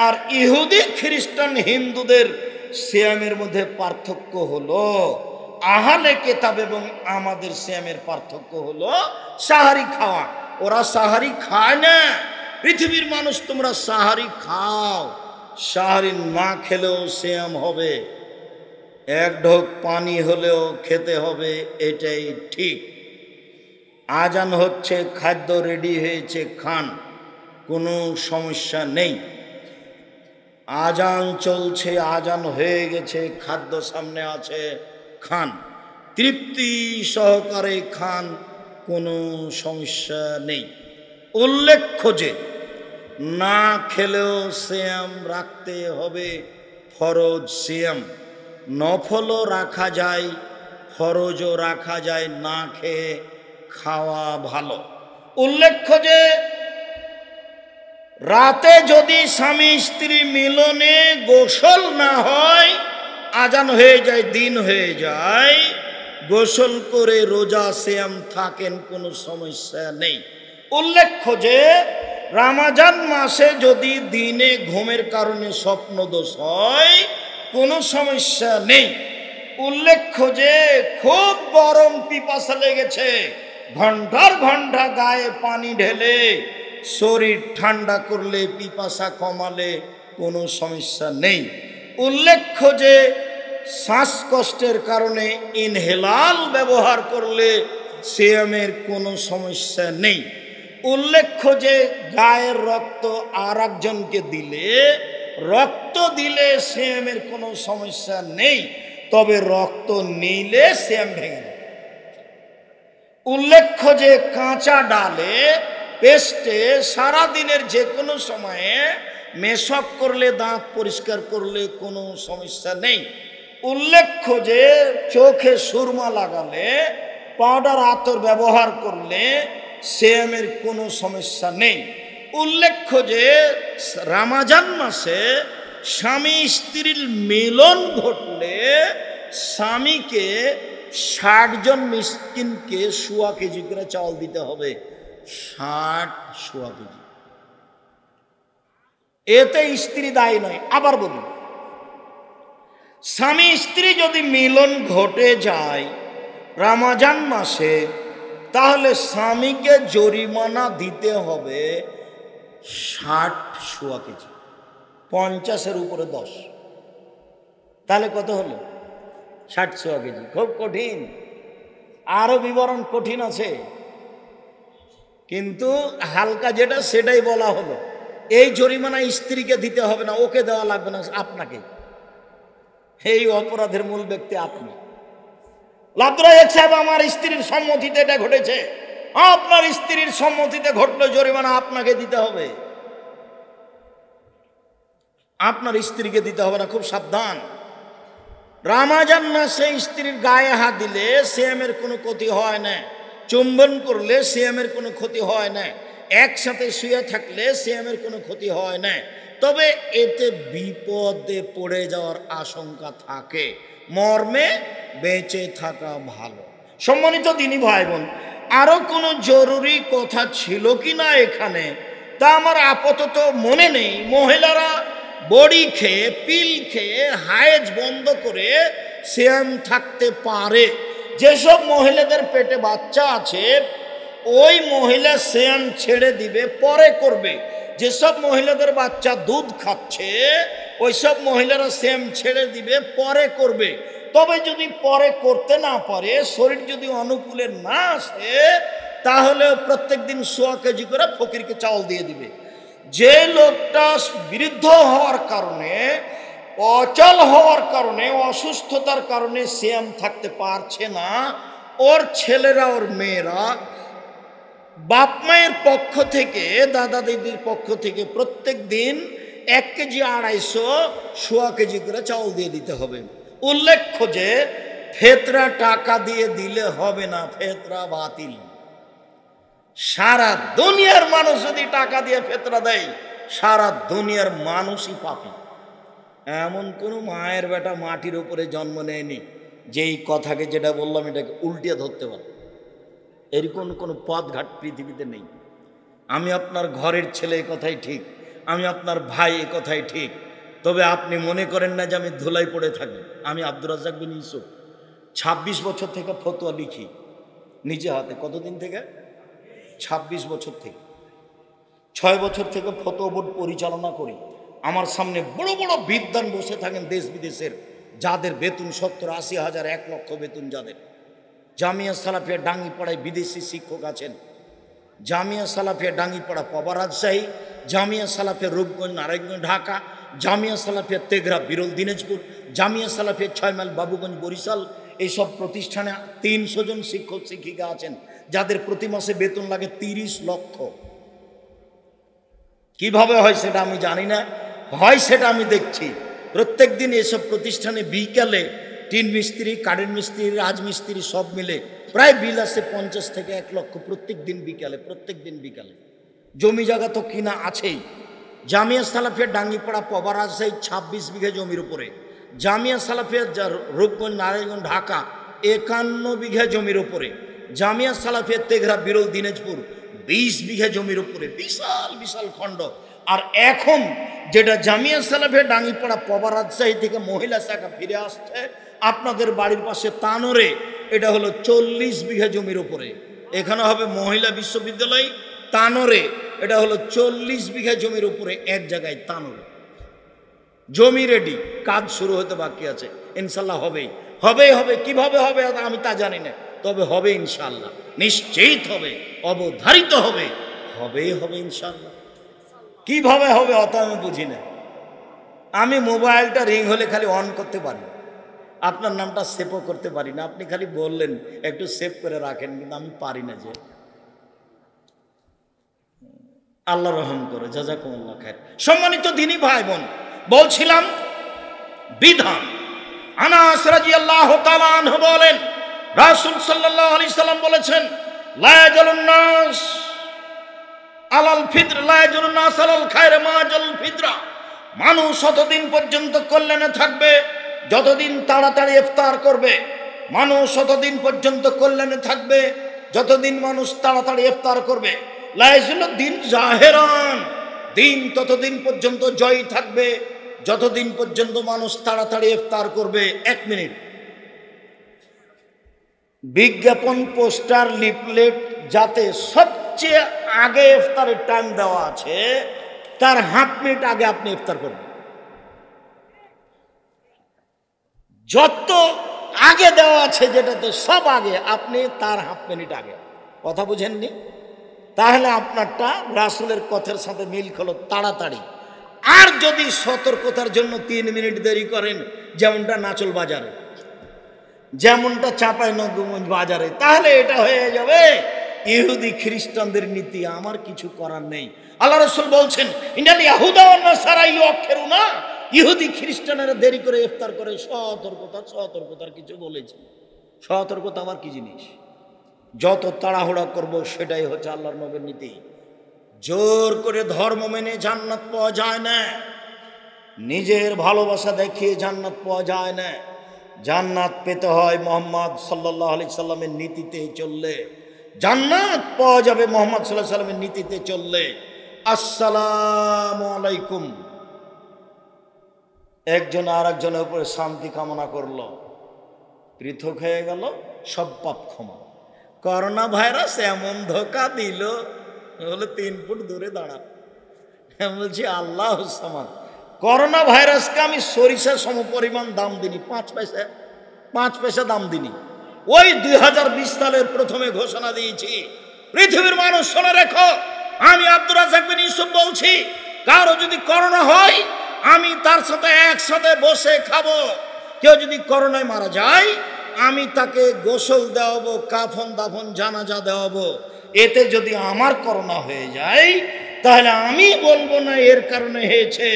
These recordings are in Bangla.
আর ইহুদি খ্রিস্টান হিন্দুদের সিয়ামের মধ্যে পার্থক্য হলো, আহলে কিতাব এবং আমাদের সিয়ামের পার্থক্য হলো সাহারি খাওয়া। ওরা সাহারি খায় না। পৃথিবীর মানুষ তোমরা সাহারি খাও, সাহারি না খেলেও সিয়াম হবে, এক ঢোক পানি হলেও খেতে হবে, এটাই ঠিক। আজান হচ্ছে, খাদ্য রেডি হয়েছে, খান, কোনো সমস্যা নেই। আজান চলছে, আজান হয়ে গেছে, খাদ্য সামনে আছে, খান, তৃপ্তি সহকারে খান, কোনো সমস্যা নেই। উল্লেখ্য যে না খেলেও সিয়াম রাখতে হবে, ফরজ সিয়াম। নফলও রাখা যায়, ফরজও রাখা যায়, না খেয়ে খাওয়া ভালো। উল্লেখ্য যে রাতে যদি স্বামী স্ত্রী মিলনে গোসল না হয়, আজান হয়ে যায়, দিন হয়ে যায়, গোসল করে রোজা সিয়াম থাকেন, কোনো সমস্যা নেই। উল্লেখ্য যে রমজান মাসে যদি দিনে ঘুমের কারণে স্বপ্নদোষ হয়, কোনো সমস্যা নেই। উল্লেখ্য যে খুব গরম পিপাসা লেগেছে, ঘন্টার ঘন্টা গায়ে পানি ঢেলে শরীর ঠান্ডা করলে, পিপাসা কমালে কোনো সমস্যা নেই। উল্লেখ্য যে শ্বাসকষ্টের কারণে ইনহেলাল ব্যবহার করলে সিয়ামের কোনো সমস্যা নেই। উল্লেখ্য যে গায়ের রক্ত আর একজনকে দিলে, রক্ত দিলে সিয়ামের কোনো সমস্যা নেই, তবে রক্ত নিলে সিয়াম ভেঙে যাবে। উল্লেখ্য যে কাঁচা ডালে, পেস্টে সারাদিনের যে কোনো সময়ে মেশক করলে, দাঁত পরিষ্কার করলে কোনো সমস্যা নেই। উল্লেখ্য যে চোখে সুরমা লাগালে, পাউডার আতর ব্যবহার করলে সিয়ামের কোনো সমস্যা নেই। উল্লেখ্য যে রমজান মাসে স্বামী স্ত্রীর মিলন ঘটলে স্বামীকে 60 জন মিসকিনকে 1.25 কেজি করে চাউল দিতে হবে, 60 কেজি। এতে স্ত্রী দায়ী নয়। আবার বলুন, স্বামী স্ত্রী যদি মিলন ঘটে যায় রমজান মাসে, তাহলে স্বামীকে জরিমানা দিতে হবে 60 কেজি, 50-এর উপরে 10, তাহলে কত হলো? 60 কেজি। খুব কঠিন, আরো বিবরণ কঠিন আছে, কিন্তু হালকা যেটা সেটাই বলা হলো। এই জরিমানা স্ত্রীকে দিতে হবে না, ওকে দেওয়া লাগবে না, আপনাকে। এই অপরাধের মূল ব্যক্তি আপনি। আব্দুর রাজ্জাক সাহেব, আমার স্ত্রীর সম্মতিতে এটা ঘটেছে। আপনার স্ত্রীর সম্মতিতে ঘটলে জরিমানা আপনাকে দিতে হবে, আপনার স্ত্রীকে দিতে হবে না। খুব সাবধান। রমজান মাসে স্ত্রীর গায়ে হাত দিলে সিয়ামের কোনো ক্ষতি হয় না, চুম্বন করলে সিয়ামের কোনো ক্ষতি হয় না, একসাথে শুয়ে থাকলে সিয়ামের কোনো ক্ষতি হয় না, তবে এতে বিপদে পড়ে যাওয়ার আশঙ্কা থাকে, মর্মে বেঁচে থাকা ভালো। সম্মানিত দিনী ভাই বোন, আরো কোনো জরুরি কথা ছিল কি না এখানে তা আমার আপাতত মনে নেই। মহিলারা বড়ি খেয়ে, পিল খেয়ে হায়েজ বন্ধ করে সিয়াম থাকতে পারে। যেসব মহিলাদের পেটে বাচ্চা আছে ওই মহিলা সিয়াম ছেড়ে দিবে, পরে করবে। যেসব মহিলাদের বাচ্চা দুধ খাচ্ছে ওইসব মহিলারা সিয়াম ছেড়ে দিবে, পরে করবে। তবে যদি পরে করতে না পারে, শরীর যদি অনুকূলে না আসে, তাহলে প্রত্যেক দিন 100 কেজি করে ফকিরকে চাউল দিয়ে দিবে। যে লোকটা বৃদ্ধ হওয়ার কারণে, অচল হওয়ার কারণে, অসুস্থতার কারণে সিয়াম থাকতে পারছে না, ওর ছেলেরা, ওর মেয়েরা বাপ মায়ের পক্ষ থেকে, দাদা দিদির পক্ষ থেকে প্রত্যেক দিন 1 কেজি 250, 100 কেজি করে চাউল দিয়ে দিতে হবে। উল্লেখ্য যে ফেতরা টাকা দিয়ে দিলে হবে না, ফেতরা বাতিল। সারা দুনিয়ার মানুষ যদি টাকা দিয়ে ফেতরা দেয়, সারা দুনিয়ার মানুষই পাপী। এমন কোনো মায়ের বেটা মাটির উপরে জন্ম নেয়নি যেই কথাকে, যেটা বললাম, এটাকে উল্টিয়ে ধরতে পারে। এরকম কোনো পথঘাট পৃথিবীতে নেই। আমি আপনার ঘরের ছেলে, কথাই ঠিক। আমি আপনার ভাই, এ কথাই ঠিক। তবে আপনি মনে করেন না যে আমি ধুলাই পড়ে থাকি। আমি আব্দুর রাজ্জাক বিন ইউসুফ 26 বছর থেকে ফতোয়া লিখি নিজে হাতে। কতদিন থেকে? 26 বছর থেকে। 6 বছর থেকে ফতোয়া বোর্ড পরিচালনা করি। আমার সামনে বড় বড় বিদ্বান বসে থাকেন দেশ বিদেশের, যাদের বেতন 70-80 হাজার, 1 লক্ষ বেতন যাদের। জামিয়া সালাফিয়া ডাঙ্গিপাড়ায় বিদেশি শিক্ষক আছেন। জামিয়া সালাফিয়া ডাঙ্গিপাড়া পবা রাজশাহী, জামিয়া সালাফিয়া রূপগঞ্জ নারায়ণগঞ্জ ঢাকা, জামিয়া সালাফিয়া তেঘরা বিরল দিনাজপুর, জামিয়া সালাফিয়া 6 মাইল বাবুগঞ্জ বরিশাল। এইসব প্রতিষ্ঠানে 300 জন শিক্ষক শিক্ষিকা আছেন, যাদের প্রতি মাসে বেতন লাগে 30 লক্ষ। কিভাবে হয় সেটা আমি জানি না, হয় সেটা আমি দেখছি। প্রত্যেক দিন এসব প্রতিষ্ঠানে বিকালে টিন মিস্ত্রি, কাঠের মিস্ত্রি, রাজমিস্ত্রি সব মিলে প্রায় বিল আছে 50 থেকে 1 লক্ষ প্রত্যেক দিন বিকালে। জমি জায়গা তো কিনা আছেই। জামিয়া সালাফিয়া ডাঙ্গিপাড়া পবা রাজশাহী 26 বিঘা জমির উপরে, জামিয়া সালাফিয়া রূপগঞ্জ নারায়ণগঞ্জ ঢাকা 51 বিঘা জমির উপরে, জামিয়া সালাফিয়া তেঘরা বিরল দিনাজপুর 20 বিঘা জমির উপরে, বিশাল বিশাল খণ্ড। আর এখন যেটা জামিয়া সালাফিয়া ডাঙ্গিপাড়া পবা রাজশাহী থেকে মহিলা শাখা ফিরে আসছে আপনাদের বাড়ির পাশে তানোরে, এটা হলো 40 বিঘা জমির উপরে। এখানে হবে মহিলা বিশ্ববিদ্যালয়। তানোরে এটা হলো 40 বিঘা জমির উপরে, এক জায়গায় তানোরে। জমি রেডি, কাজ শুরু হতে বাকি আছে। ইনশাল্লাহ হবে। কিভাবে হবে আমি তা জানি না, তবে হবে ইনশাল্লাহ, নিশ্চিত হবে, অবধারিত হবে ইনশাল্লাহ। কিভাবে হবে অত আমি বুঝি না। আমি মোবাইলটা রিং হলে খালি অন করতে পারি, আপনার নামটা সেভও করতে পারি না। আপনি খালি বললেন একটু সেভ করে রাখেন, কিন্তু আমি পারি না। যে আল্লাহ রহম করে, জাযাকুমুল্লাহ খায়র। সম্মানিত দ্বীনী ভাই বোন, বলছিলাম বিধান। আনাস রাদিয়াল্লাহু তাআলা আনহু বলেন, রাসূল সাল্লাল্লাহু আলাইহি সাল্লাম বলেছেন, লা ইয়াজালুন নাস আলাল ফিতর, লা ইয়াজালুন নাস আলাল খায়র মা জাল ফিতরা। মানুষ ততদিন পর্যন্ত কল্যাণে থাকবে যতদিন তাড়াতাড়ি ইফতার করবে। মানুষ ততদিন পর্যন্ত কল্যাণে থাকবে যতদিন মানুষ তাড়াতাড়ি ইফতার করবে। লা ইয়াজালুদ দিন জাহেরান, দিন ততদিন পর্যন্ত জয় থাকবে যতদিন পর্যন্ত মানুষ তাড়াতাড়ি ইফতার করবে। 1 মিনিট, বিজ্ঞাপন, পোস্টার, লিফলেট যাতে সবচেয়ে আগে ইফতারের টাইম দেওয়া আছে, তার হাফ মিনিট আগে আপনি ইফতার করবেন। যত আগে দেওয়া আছে যেটাতে সব আগে, আপনি তার হাফ মিনিট আগে। কথা বুঝেননি? তাহলে আপনারটা রাসূলের কথার সাথে মিল হলো, তাড়াতাড়ি। আর যদি সতর্কতার জন্য 3 মিনিট দেরি করেন, যেমনটা নাচল বাজারে, যেমনটা চাঁপাইনবাবগঞ্জ বাজারে, তাহলে এটা হয়ে যাবে ইহুদি খ্রিস্টানদের নীতি। আমার কিছু করার নেই। আল্লাহ রাসূল বলছেন, ইন্নাল ইয়াহুদা ওয়ান নাসারা ইউআখিরুনা, ইহুদি খ্রিস্টানেরা দেরি করে ইফতার করে। সতর্কতার কিছু বলেছে। সতর্কতা আবার কি জিনিস? যত তাড়াহুড়া করব সেটাই হচ্ছে আল্লাহর নবীর নীতি। জোর করে ধর্ম মেনে জান্নাত পাওয়া যায় না, নিজের ভালোবাসা দেখিয়ে জান্নাত পাওয়া যায় না। জান্নাত পেতে হয় মুহাম্মদ সাল্লাল্লাহু আলাইহি সাল্লামের নীতিতে চললে। জান্নাত পাওয়া যাবে মুহাম্মদ সাল্লাল্লাহু আলাইহি সাল্লামের নীতিতে চললে। আসসালামু আলাইকুম, একজন আর একজনের উপরে শান্তি কামনা করলো, পৃথক হয়ে গেল, সব পাপ ক্ষমা। করোনা ভাইরাস এমন ধোকা দিল, বলে 3 ফুট দূরে দাঁড়া। বলছি আল্লাহ সামাদ, করোনা ভাইরাসকে আমি সরিষা সম পরিমাণ দাম দিনি, 5 পয়সা দাম দিনি। ওই 2020 সালের প্রথমে ঘোষণা দিয়েছি, পৃথিবীর মানুষ শুনে রেখো, আমি আব্দুর রাজ্জাক বিন ইউসুফ বলছি, কারো যদি করোনা হয় আমি তার সাথে একসাথে বসে খাবো। কেউ যদি করোনায় মারা যায় আমি তাকে গোসল দেওয়াবো, কাফন দাফন জানাজা দেওয়াবো। এতে যদি আমার করোনা হয়ে যায় তাহলে আমি বলবো না এর কারণে হয়েছে,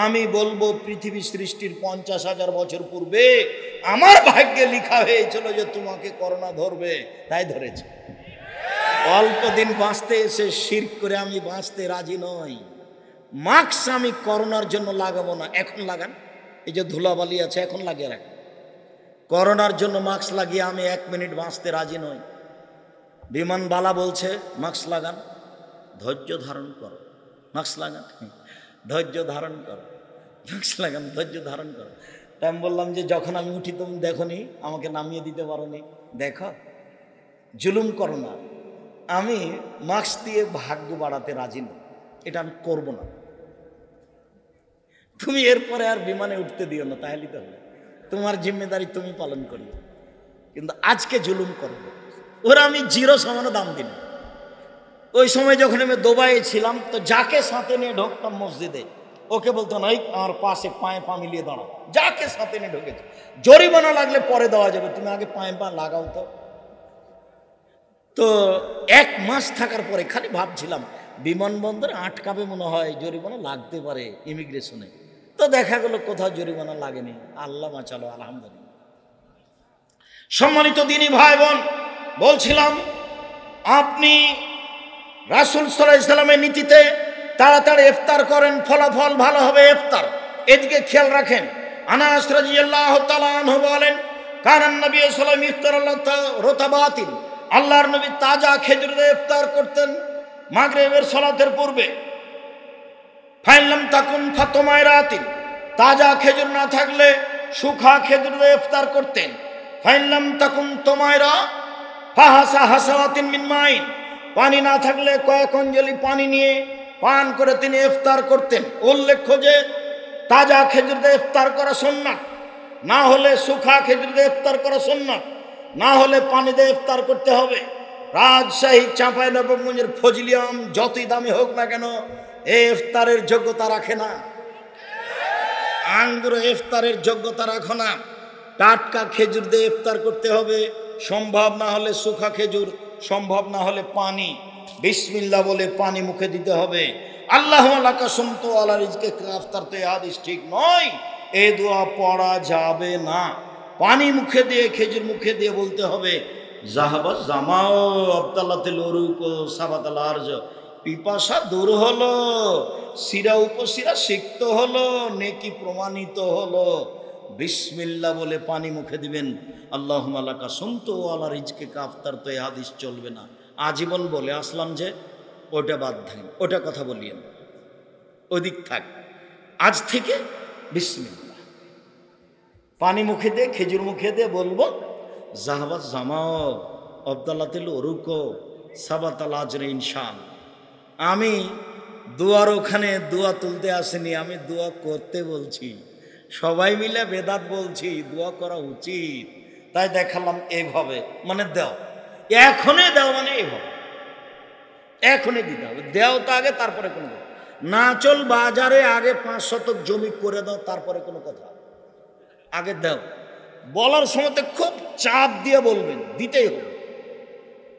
আমি বলবো পৃথিবী সৃষ্টির 50,000 বছর পূর্বে আমার ভাগ্যে লেখা হয়েছিল যে তোমাকে করোনা ধরবে, তাই ধরেছে। অল্প দিন বাঁচতে এসে শিরক করে আমি বাঁচতে রাজি নই। মাস্ক আমি করোনার জন্য লাগাবো না, এখন লাগান। এই যে ধুলাবালি আছে এখন লাগিয়ে রাখেন। করোনার জন্য মাস্ক লাগিয়ে আমি 1 মিনিট বাঁচতে রাজি নই। বিমানবালা বলছে মাস্ক লাগান, ধৈর্য ধারণ করো, মাস্ক লাগান। ধৈর্য ধারণ করো। লাগাম ধৈর্য ধারণ করো। তাই আমি বললাম যে যখন আমি উঠি তুমি দেখো নি, আমাকে নামিয়ে দিতে পারো নি, দেখো, জুলুম করো না। আমি মাস্ক দিয়ে ভাগ্য বাড়াতে রাজি নই, এটা আমি করব না। তুমি এরপরে আর বিমানে উঠতে দিও না, তাহলে তো হলো, তোমার জিম্মেদারি তুমি পালন করিও, কিন্তু আজকে জুলুম করবো। ওরা আমি জিরো সমানো দাম দিন। ওই সময় যখন আমি দুবাইয়ে ছিলাম, তো যাকে সাথে নিয়ে ঢুকতাম মসজিদে, ওকে বলতো না এই আমার পাশে পায়ে পা মিলিয়ে দাঁড়াও। যাকে সাথে নিয়ে ঢুকেছে, জরিমানা লাগলে পরে দেওয়া যাবে, তুমি আগে পায়ে পা লাগাও। তো 1 মাস থাকার পরে খালি ভাবছিলাম বিমানবন্দরে আটকাবে মনে হয়, জরিমানা লাগতে পারে ইমিগ্রেশনে। তো দেখা গেল কোথাও জরিমানা লাগেনি, আল্লাহ বাঁচালো, আলহামদুলিল্লাহ। সম্মানিত দিনী ভাই বোন, বলছিলাম আপনি রাসূল সাল্লাল্লাহু আলাইহি সাল্লামের নীতিতে তাড়াতাড়ি ইফতার করেন, ফলাফল ভালো হবে ইফতার। এদিকে খেয়াল রাখেন। আনাস রাদিয়াল্লাহু তাআলা আনহু বলেন, কানান নবী সাল্লাল্লাহু আলাইহি ওয়াসাল্লাম ইফতার রতাবাতিন, আল্লাহর নবী তাজা খেজুর দিয়ে ইফতার করতেন মাগরিবের সালাতের পূর্বে। ফাইলাম তাকুন ফাতমায়রাতিন, তাজা খেজুর না থাকলে শুকনা খেজুর দিয়ে ইফতার করতেন। ফাইলাম তাকুন তোমায়রা ফাহাসা হাসাওয়াতিন মিন মাইন, পানি না থাকলে কয়েক অঞ্জলি পানি নিয়ে পান করে তিনি ইফতার করতেন। উল্লেখ্য যে তাজা খেজুর দিয়ে ইফতার করা সুন্নাত, না হলে শুকনা খেজুর দিয়ে ইফতার করা সুন্নাত, না হলে পানি দিয়ে ইফতার করতে হবে। রাজশাহী চাঁপাইনবাবগঞ্জের ফজলি আম যতই দামি হোক না কেন, এই ইফতারের যোগ্যতা রাখে না। আঙ্গুর ইফতারের যোগ্যতা রাখো না। টাটকা খেজুর দিয়ে ইফতার করতে হবে, সম্ভব না হলে শুকনা খেজুর, সম্ভব না হলে পানি। বিসমিল্লাহ বলে পানি মুখে দিতে হবে। আল্লাহুম্মা লাকা সুমতু আলা রিজকে ইফতার, তো এই হাদিস ঠিক নয়, এই দোয়া পড়া যাবে না। পানি মুখে দিয়ে খেজুর মুখে দিয়ে বলতে হবে জাহাবা জামাও আবদাল্লাতিল উরুক সাবাতাল আরজ, পিপাসা দূর হলো, শিরা উপশিরা সিক্ত হলো, নেকি প্রমাণিত হলো। বিসমিল্লাহ বলে পানি মুখে দিবেন। আল্লাহুম্মা লাকা সুমতু আলা রিজকে ইফতার, তো এই হাদিস চলবে না। আজীবন বলে আসলাম যে ওটা বাদ থাকেন, ওটা কথা বলিয়েন, ওদিক থাক। আজ থেকে বিসমিল্লাহ, পানি মুখে দিয়ে খেজুর মুখে দিয়ে বলবো জাহাবাত জামাও আবদাল্লাতিল উরুক সাবাতাল আজর ইনশাআল্লাহ। আমি দুয়ার ওখানে দোয়া তুলতে আসেনি, আমি দোয়া করতে বলছি। সবাই মিলে বেদাত বলছি, দোয়া করা উচিত, তাই দেখালাম এইভাবে। মানে দেও, এখনই দেও, মানে এইভাবে এখনই দিতে হবে। দেও তো আগে, তারপরে কোনো কথা। না চল বাজারে আগে 5 শতক জমি করে দাও, তারপরে কোনো কথা। আগে দাও। বলার সময় খুব চাপ দিয়ে বলবেন, দিতেই হবে।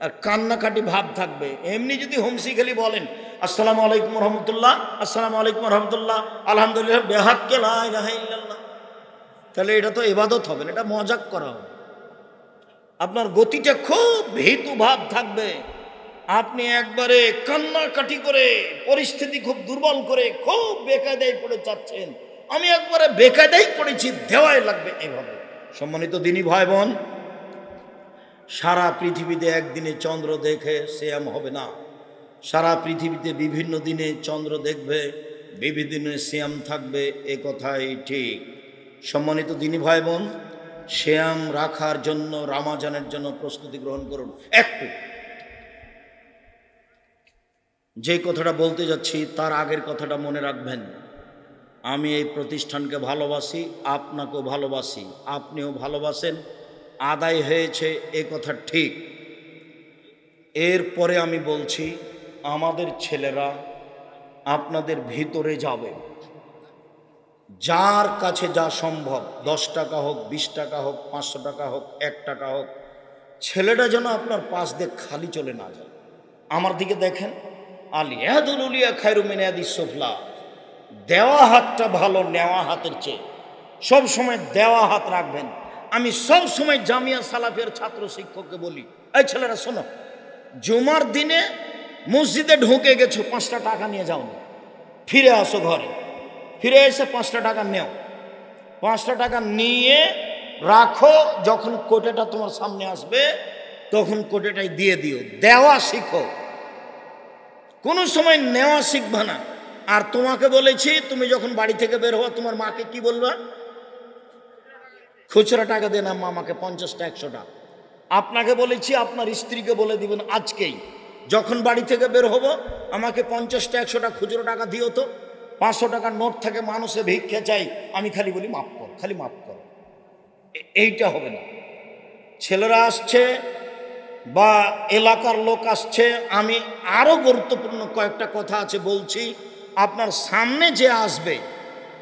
আর কান্নাকাটি ভাব থাকবে। এমনি যদি হোমসি খেলি বলেন আসসালামু আলাইকুম রহমতুল্লাহ, আসসালামু আলাইকুম রহমতুল্লাহ, আলহামদুলিল্লাহ, বেহাক্কে লা ইলাহা ইল্লাল্লাহ, তাহলে এটা তো ইবাদত হবে না, এটা মজাক করা হবে। আপনার গতিটা খুব ভীতু ভাব থাকবে। আপনি একবারে কান্নাকাটি করে, পরিস্থিতি খুব দুর্বল করে, খুব বেকায়দায় পড়ে যাচ্ছেন। আমি একবারে বেকায়দায় পড়েছি, দেওয়াই লাগবে এভাবে। সম্মানিত দিনী ভাই বোন, সারা পৃথিবীতে একদিনে চন্দ্র দেখে সিয়াম হবে না। সারা পৃথিবীতে বিভিন্ন দিনে চন্দ্র দেখবে, বিভিন্ন দিনে সিয়াম থাকবে, এ কথাই ঠিক। সম্মানিত দিনী ভাই বোন, সিয়াম রাখার জন্য, রমজানের জন্য প্রস্তুতি গ্রহণ করুন। একটু যে কথাটা বলতে যাচ্ছি তার আগের কথাটা মনে রাখবেন। আমি এই প্রতিষ্ঠানকে ভালোবাসি, আপনাকেও ভালোবাসি, আপনিও ভালোবাসেন। আদায় হয়েছে এ কথা ঠিক। এরপরে আমি বলছি, আমাদের ছেলেরা আপনাদের ভিতরে যাবে, যার কাছে যা সম্ভব, 10 টাকা হোক, 20 টাকা হোক, 500 টাকা হোক, 1 টাকা হোক, ছেলেটা যেন আপনার পাশ দিয়ে খালি চলে না যায়। আমার দিকে দেখেন, আলী ইয়াদুল উলিয়া খায়রু মিন ইয়াদিস সুফলা, দেওয়া হাতটা ভালো নেওয়া হাতের চেয়ে। সব সময় দেওয়া হাত রাখবেন। আমি সব সময় জামিয়া সালাফিয়ার ছাত্র শিক্ষককে বলি, এই ছেলেরা শোনো, জুমার দিনে মসজিদে ঢুকে গেছো, 5টা টাকা নিয়ে যাও না, ফিরে আসো ঘরে, ফিরে এসে 5টা টাকা নেও, 5টা টাকা নিয়ে রাখো। যখন কোটেটা তোমার সামনে আসবে তখন কোটেটাই দিয়ে দিও। দেওয়া শিখো, কোনো সময় নেওয়া শিখবে না। আর তোমাকে বলেছি তুমি যখন বাড়ি থেকে বের হওয়া তোমার মাকে কি বলবা? খুচরা টাকা দেন আম্মা আমাকে 50টা 100টা। আপনাকে বলেছি আপনার স্ত্রীকে বলে দিবেন আজকেই যখন বাড়ি থেকে বের হব আমাকে 50টা 100টা খুচরো টাকা দিও তো। 500 টাকার নোট থাকে মানুষে ভিক্ষা চাই, আমি খালি বলি মাফ কর, খালি মাফ কর। এইটা হবে না। ছেলেরা আসছে বা এলাকার লোক আসছে, আমি আরো গুরুত্বপূর্ণ কয়েকটা কথা আছে বলছি। আপনার সামনে যে আসবে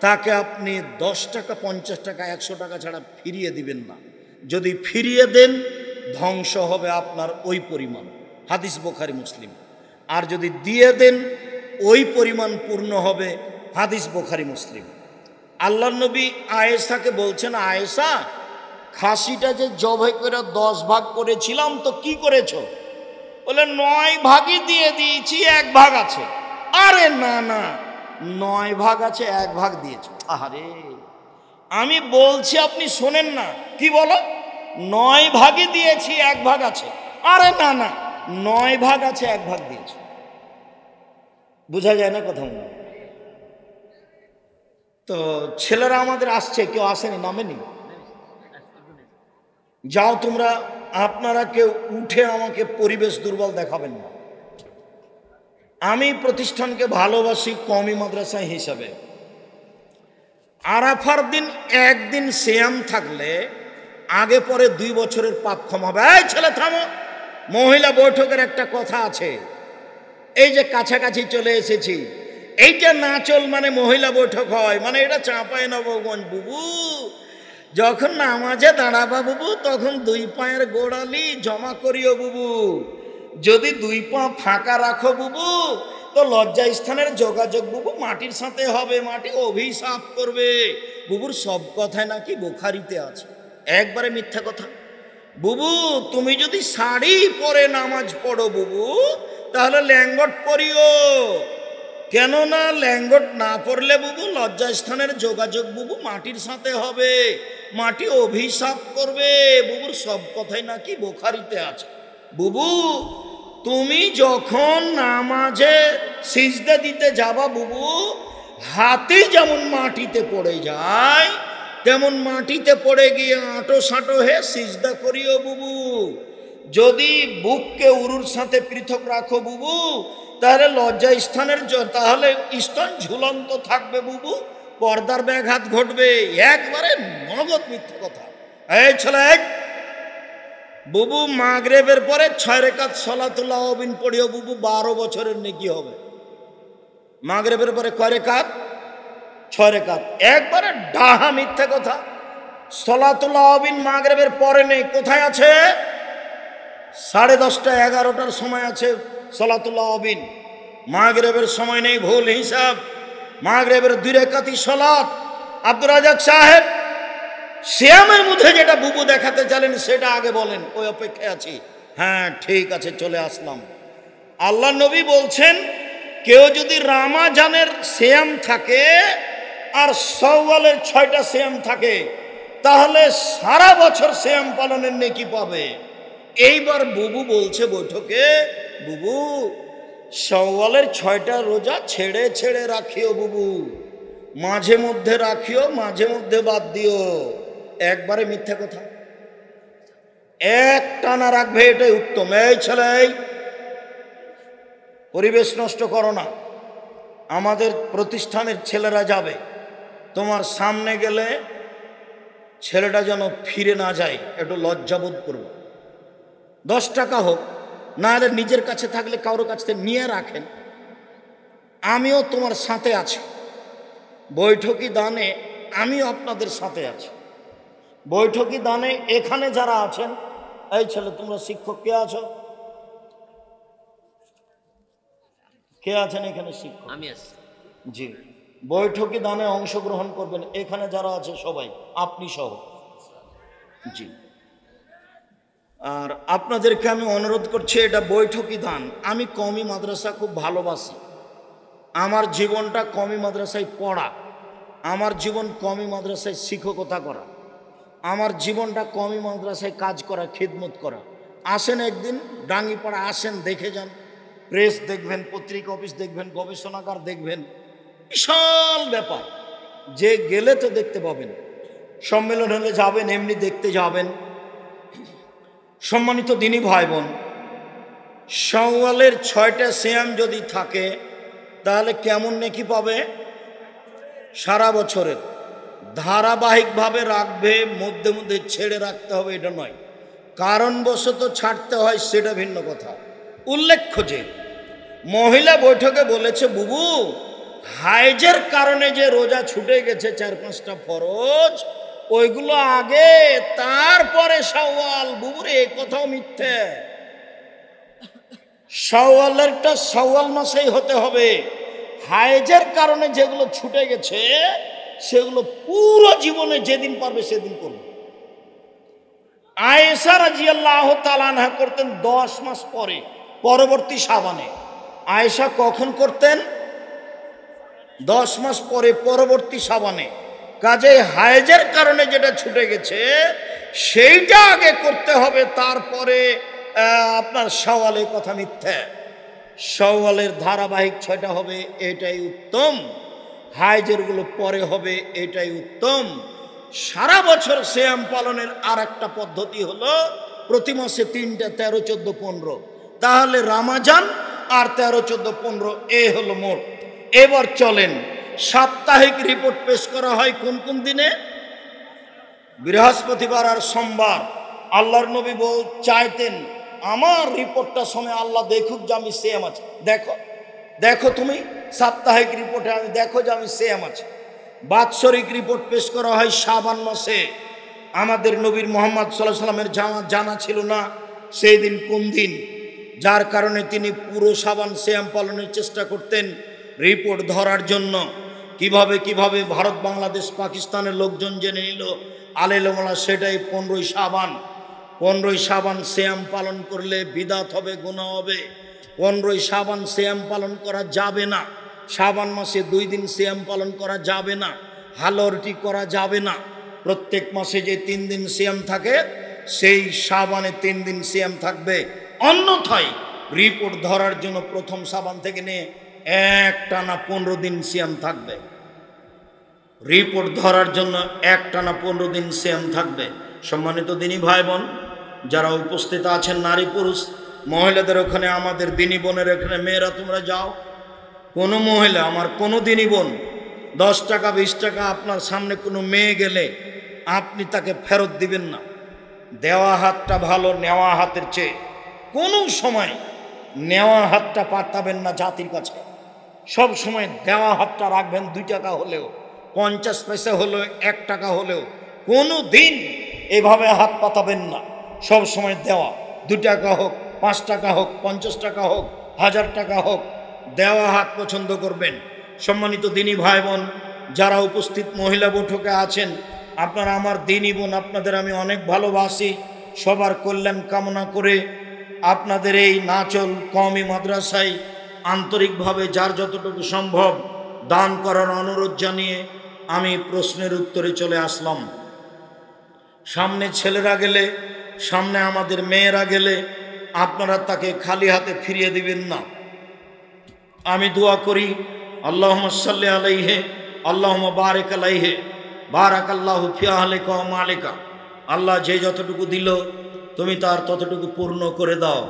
তাকে আপনি 10 টাকা 50 টাকা 100 টাকা ছাড়া ফিরিয়ে দিবেন না। যদি ফিরিয়ে দেন ধ্বংস হবে আপনার ওই পরিমাণ, হাদিস বুখারী মুসলিম। আর যদি দিয়ে দেন ওই পরিমাণ পূর্ণ হবে, হাদিস বুখারী মুসলিম। আল্লাহর নবী আয়েশাকে বলছেন, আয়েশা খাসিটা যে জবাই করে 10 ভাগ করেছিলাম তো কি করেছো? বলে 9 ভাগই দিয়ে দিয়েছি, 1 ভাগ আছে। আরে না না, 9 ভাগ আছে, 1 ভাগ দিয়েছো। আরে আমি বলছি আপনি শোনেন না, কি বলো? 9 ভাগই দিয়েছি, 1 ভাগ আছে। আরে না না, 9 ভাগ আছে, 1 ভাগ দিয়েছো। বোঝা যায় না কথা? তো ছেলেরা আমাদের আসছে, কেউ আসেনি, নামেনি। যাও তোমরা, আপনারা কেউ উঠে আমাকে পরিবেশ দুর্বল দেখাবেন না। আমি প্রতিষ্ঠানকে ভালোবাসি কওমি মাদ্রাসা হিসাবে। আরাফার দিন একদিন সিয়াম থাকলে আগে পরে 2 বছরের পাপ ক্ষমা হবে। এই ছেলে থামো, মহিলা বৈঠকের একটা কথা আছে। এই যে কাছাকাছি চলে এসেছি, এইটা না চল মানে মহিলা বৈঠক হয়, মানে এটা চাঁপাইনবাবগঞ্জ বুবু। যখন নামাজে দাঁড়াবা বুবু তখন 2 পায়ের গোড়ালি জমা করিও বুবু। যদি 2 পা ফাঁকা রাখো বুবু তো লজ্জা স্থানের যোগাযোগ বুবু মাটির সাথে হবে, মাটি অভিশাপ করবে। বুবুর সব কথায় নাকি বুখারীতে আছে, একবারে মিথ্যা কথা। বুবু তুমি যদি শাড়ি পরে নামাজ পড়ো বুবু তাহলে ল্যাঙ্গট পরিও, কেননা ল্যাঙ্গট না পড়লে বুবু লজ্জা স্থানের যোগাযোগ বুবু মাটির সাথে হবে, মাটি অভিশাপ করবে। বুবুর সব কথাই নাকি বুখারীতে আছে। বুবু তুমি যখন নামাজে সিজদা দিতে যাবা বুবু, হাতে যেমন মাটিতে পড়ে যায় তেমন মাটিতে পড়ে গিয়ে আঁটো সাঁটো হয়ে সিজদা করিও বুবু। যদি বুককে উরুর সাথে পৃথক রাখো বুবু তাহলে লজ্জা স্থানের তাহলে স্তন ঝুলন্ত থাকবে বুবু, পর্দার ব্যাঘাত ঘটবে। একবারে নগদ মিথ্যা কথা। এই ছেলে বুবু মাগরিবের পরে 6 রাকাত সালাতুল আওয়াবিন পড়িও বুবু, 12 বছরের নেকি হবে। মাগরিবের পরে কয় রাকাত? 6 রাকাত। একবারে ডাহা মিথ্যা কথা। সালাতুল আওয়াবিন মাগরিবের পরে নেই, কোথায় আছে? 10:30 11টার সময় আছে সালাতুল আওয়াবিন, মাগরিবের সময় নেই, ভুল হিসাব। মাগরিবের 2 রাকাতই সালাত। আব্দুর রাজাক সাহেব সিয়ামের মধ্যে যেটা বুবু দেখাতে চাইলেন সেটা আগে বলেন, ওই অপেক্ষায় আছি। হ্যাঁ ঠিক আছে, চলে আসলাম। আল্লাহ নবী বলছেন কেউ যদি রমজানের সিয়াম থাকে আর শাওয়ালের 6টা সিয়াম থাকে তাহলে সারা বছর সিয়াম পালনের নেকি পাবে। এইবার বুবু বলছে বৈঠকে, বুবু শাওয়ালের 6টা রোজা ছেড়ে ছেড়ে রাখিও বুবু, মাঝে মধ্যে রাখিও, মাঝে মধ্যে বাদ দিও। একবারে মিথ্যা কথা। এক টানা রাখবে, এটাই উত্তম। এই ছেলে পরিবেশ নষ্ট করো না। আমাদের প্রতিষ্ঠানের ছেলেরা যাবে, তোমার সামনে গেলে ছেলেটা যেন ফিরে না যায়, একটু লজ্জাবোধ করবো। 10 টাকা হোক, না হলে নিজের কাছে থাকলে কারোর কাছ থেকে নিয়ে রাখেন। আমিও তোমার সাথে আছি, বৈঠকি দানে আমিও আপনাদের সাথে আছি। বৈঠকি দানে এখানে যারা আছেন, এই ছেলে তোমরা শিক্ষক কে আছো? কে আছেন এখানে শিক্ষক? আমি আছি। জি, বৈঠকি দানে অংশগ্রহণ করবেন এখানে যারা আছে সবাই, আপনি সহ। জি, আর আপনাদেরকে আমি অনুরোধ করছি, এটা বৈঠকি দান। আমি কওমি মাদ্রাসা খুব ভালোবাসি, আমার জীবনটা কওমি মাদ্রাসায় পড়া, আমার জীবন কওমি মাদ্রাসায় শিক্ষকতা করা, আমার জীবনটা কওমি মাদ্রাসায় কাজ করা, খিদমত করা। আসেন একদিন ডাঙ্গিপাড়া, আসেন দেখে যান, প্রেস দেখবেন, পত্রিকা অফিস দেখবেন, গবেষণাগার দেখবেন, বিশাল ব্যাপার, যে গেলে তো দেখতে পাবেন, সম্মেলন হলে যাবেন, এমনি দেখতে যাবেন। সম্মানিত দিনী ভাই বোন, শাওয়ালের 6টা সিয়াম যদি থাকে তাহলে কেমন নেকি পাবে? সারা বছরের ধারাবাহিকভাবে রাখবে, মধ্যে মধ্যে ছেড়ে রাখতে হবে এটা নয়, কারণবশত ছাড়তে হয় সেটা ভিন্ন কথা। উল্লেখ্য যে মহিলা বৈঠকে বলেছে, বুবু হাইজের কারণে যে রোজা ছুটে গেছে 4-5টা ফরজ, ওইগুলো আগে, তারপরে শাওয়াল। বুবুরে এই কথাও মিথ্যে। শাওয়ালেরটা শাওয়াল মাসেই হতে হবে। হাইজের কারণে যেগুলো ছুটে গেছে সেগুলো পুরো জীবনে যেদিন পারবে সেদিন করবে। আয়েশা রাদিয়াল্লাহু তাআলা আনহা করতেন 10 মাস পরে, পরবর্তী শাবানে। আয়েশা কখন করতেন? 10 মাস পরে, পরবর্তী শাবানে। কাজেই হায়েজের কারণে যেটা ছুটে গেছে সেইটা আগে করতে হবে, তারপরে আপনার শাওয়ালের কথা মিথ্যা। শাওয়ালের ধারাবাহিক 6টা হবে, এটাই উত্তম। হায়েজেরগুলো পরে হবে, এটাই উত্তম। সারা বছর সিয়াম পালনের আর একটা পদ্ধতি হলো প্রতি মাসে 3টা, 13, 14, 15। তাহলে রামাজান আর 13, 14, 15 এ হলো মোট। এবার চলেন, সাপ্তাহিক রিপোর্ট পেশ করা হয় কোন কোন দিনে? বৃহস্পতিবার আর সোমবার। আল্লাহর নবী চাইতেন আমার রিপোর্টটা সময় আল্লাহ দেখুক যে আমি সিয়াম আছি। দেখো দেখো তুমি সাপ্তাহিক রিপোর্টে আমি দেখো যে আমি সিয়াম আছি। বাৎসরিক রিপোর্ট পেশ করা হয় শাবান মাসে। আমাদের নবীর মুহাম্মদ সাল্লাল্লাহু আলাইহি সাল্লামের জানা ছিল না সেই দিন কোন দিন, যার কারণে তিনি পুরো শাবান সিয়াম পালনের চেষ্টা করতেন রিপোর্ট ধরার জন্য। কিভাবে কিভাবে ভারত, বাংলাদেশ, পাকিস্তানের লোকজন জেনে নিল আলেমওয়ালা, সেটাই 15ই শাবান। 15ই শাবান সিয়াম পালন করলে বিদাত হবে, গুনাহ হবে। 15ই শাবান সিয়াম পালন করা যাবে না। শাবান মাসে 2 দিন সিয়াম পালন করা যাবে না, হালরটি করা যাবে না। প্রত্যেক মাসে যে 3 দিন সিয়াম থাকে সেই শাবানে 3 দিন সিয়াম থাকবে। অন্যথায় রিপোর্ট ধরার জন্য প্রথম শাবান থেকে নিয়ে একটানা 15 দিন সিয়াম থাকবে। রিপোর্ট ধরার জন্য একটানা 15 দিন সিয়াম থাকবে। সম্মানিত দিনী ভাই বোন যারা উপস্থিত আছেন, নারী পুরুষ, মহিলাদের ওখানে, আমাদের দিনী বোনের ওখানে, মেয়েরা তোমরা যাও। কোনো মহিলা, আমার কোনো দিনী বোন 10 টাকা 20 টাকা আপনার সামনে কোনো মেয়ে গেলে আপনি তাকে ফেরত দিবেন না। দেওয়া হাতটা ভালো নেওয়া হাতের চেয়ে। কোনো সময় নেওয়া হাতটা পাতাবেন না জাতির কাছে। সব সময় দেওয়া হাতটা রাখবেন। 2 টাকা হলেও, 50 পয়সা হলেও, 1 টাকা হলেও কোনো দিন এভাবে হাত পাতাবেন না। সব সময় দেওয়া, 2 টাকা হোক, 5 টাকা হোক, 50 টাকা হোক, 1000 টাকা হোক, দেওয়া হাত পছন্দ করবেন। সম্মানিত দিনী ভাই বোন যারা উপস্থিত মহিলা বৈঠকে আছেন, আপনারা আমার দিনী বোন, আপনাদের আমি অনেক ভালোবাসি। সবার কল্যাণ কামনা করে আপনাদের এই নাচল কওমি মাদ্রাসায় আন্তরিকভাবে যার যতটুকু সম্ভব দান করার অনুরোধ জানিয়ে আমি প্রশ্নের উত্তরে চলে আসলাম। সামনে ছেলেরা গেলে, সামনে আমাদের মেয়েরা গেলে আপনারা তাকে খালি হাতে ফিরিয়ে দিবেন না। আমি দোয়া করি, আল্লাহুম্মা সাল্লি আলাইহি, আল্লাহুম্মা বারিক আলাইহি, বারাকাল্লাহু ফি আহলিকা ওয়া মালিকা। আল্লাহ যে যতটুকু দিল তুমি তার ততটুকু পূর্ণ করে দাও।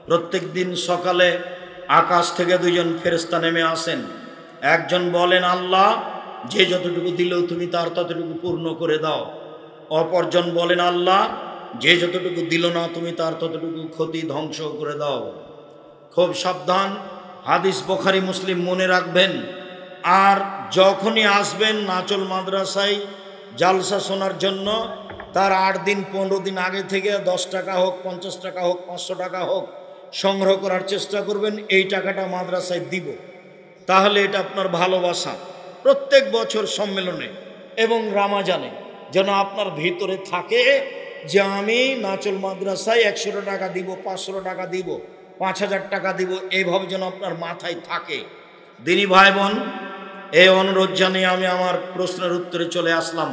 প্রত্যেক দিন সকালে আকাশ থেকে 2 জন ফেরেশতা নেমে আসেন। একজন বলেন, আল্লাহ যে যতটুকু দিল তুমি তার ততটুকু পূর্ণ করে দাও। অপরজন বলেন, আল্লাহ যে যতটুকু দিল না তুমি তার ততটুকু ক্ষতি ধ্বংস করে দাও। খুব সাবধান, হাদিস বুখারী মুসলিম মনে রাখবেন। আর যখনই আসবেন নাচল মাদ্রাসায় জালসা শোনার জন্য, তার 8 দিন 15 দিন আগে থেকে 10 টাকা হোক, 50 টাকা হোক, 500 টাকা হোক সংগ্রহ করার চেষ্টা করবেন। এই টাকাটা মাদ্রাসায় দিব, তাহলে এটা আপনার ভালোবাসা। প্রত্যেক বছর সম্মেলনে এবং রামাজানে যেন আপনার ভিতরে থাকে যে আমি নাচল মাদ্রাসায় 100 টাকা দিব, 500 টাকা দিব, 5000 টাকা দিব, এইভাবে যেন আপনার মাথায় থাকে। দিনী ভাই বোন, এই অনুরোধ জানিয়ে আমি আমার প্রশ্নের উত্তরে চলে আসলাম।